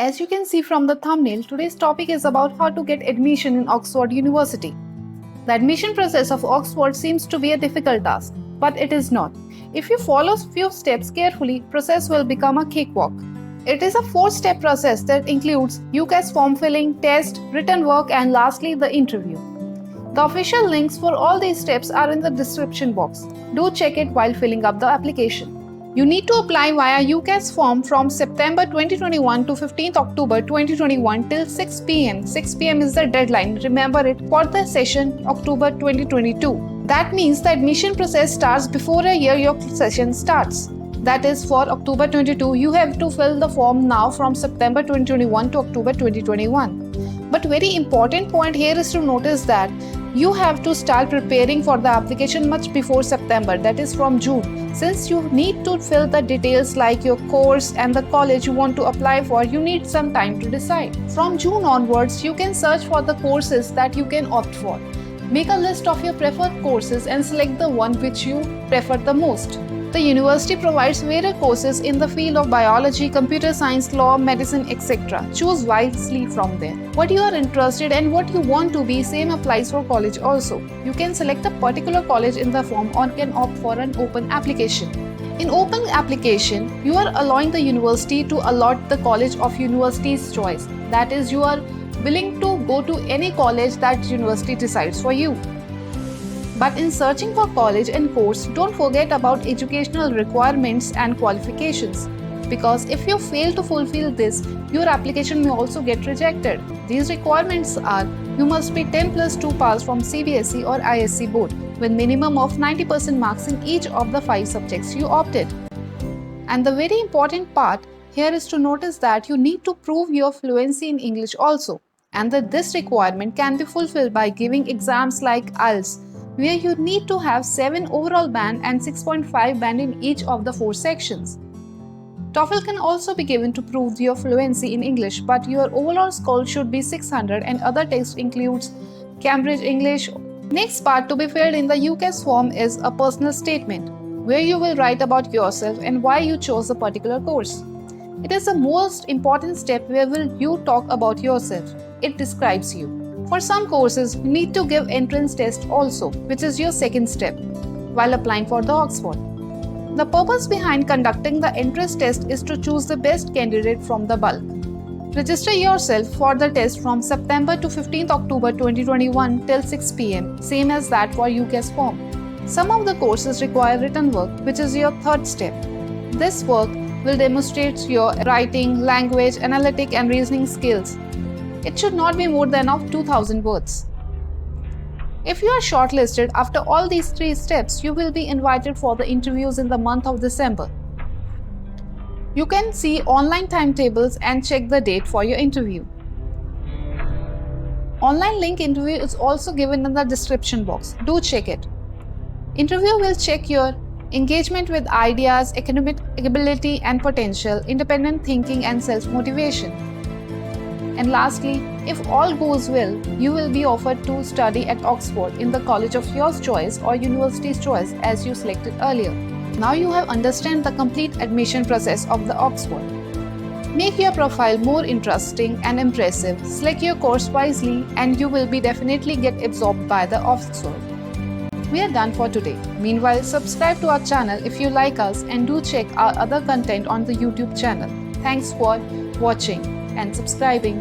As you can see from the thumbnail, today's topic is about how to get admission in Oxford University. The admission process of Oxford seems to be a difficult task, but it is not. If you follow few steps carefully, process will become a cakewalk. It is a 4-step process that includes UCAS form filling, test, written work, and lastly the interview. The official links for all these steps are in the description box. Do check it while filling up the application. You need to apply via UCAS form from September 2021 to 15th October 2021 till 6 pm. 6 pm is the deadline, remember it, for the session October 2022. That means the admission process starts before a year your session starts. That is, for October 22, you have to fill the form now from September 2021 to October 2021. But very important point here is to notice that you have to start preparing for the application much before September, that is from June. Since you need to fill the details like your course and the college you want to apply for, you need some time to decide. From June onwards, you can search for the courses that you can opt for. Make a list of your preferred courses and select the one which you prefer the most. The university provides various courses in the field of biology, computer science, law, medicine, etc. Choose wisely from there. What you are interested and what you want to be, same applies for college also. You can select a particular college in the form or can opt for an open application. In open application, you are allowing the university to allot the college of university's choice. That is, you are willing to go to any college that university decides for you. But in searching for college and course, don't forget about educational requirements and qualifications. Because if you fail to fulfill this, your application may also get rejected. These requirements are: you must be 10+2 pass from CBSE or ISC board with minimum of 90% marks in each of the 5 subjects you opted. And the very important part here is to notice that you need to prove your fluency in English also, and that this requirement can be fulfilled by giving exams like IELTS, where you need to have 7 overall band and 6.5 band in each of the 4 sections. TOEFL can also be given to prove your fluency in English, but your overall score should be 600 and other tests includes Cambridge English. Next part to be filled in the UCAS form is a personal statement, where you will write about yourself and why you chose a particular course. It is the most important step where you talk about yourself. It describes you. For some courses, you need to give entrance test also, which is your second step, while applying for the Oxford. The purpose behind conducting the entrance test is to choose the best candidate from the bulk. Register yourself for the test from September to 15th October 2021 till 6 pm, same as that for UCAS form. Some of the courses require written work, which is your third step. This work will demonstrate your writing, language, analytic and reasoning skills. It should not be more than of 2000 words. If you are shortlisted after all these 3 steps, you will be invited for the interviews in the month of December. You can see online timetables and check the date for your interview. Online link interview is also given in the description box. Do check it. Interview will check your engagement with ideas, academic ability and potential, independent thinking and self-motivation. And lastly, if all goes well, you will be offered to study at Oxford in the college of your choice or university's choice as you selected earlier. Now you have understood the complete admission process of the Oxford. Make your profile more interesting and impressive, select your course wisely, and you will be definitely get absorbed by the Oxford. We are done for today. Meanwhile, subscribe to our channel if you like us and do check our other content on the YouTube channel. Thanks for watching and subscribing.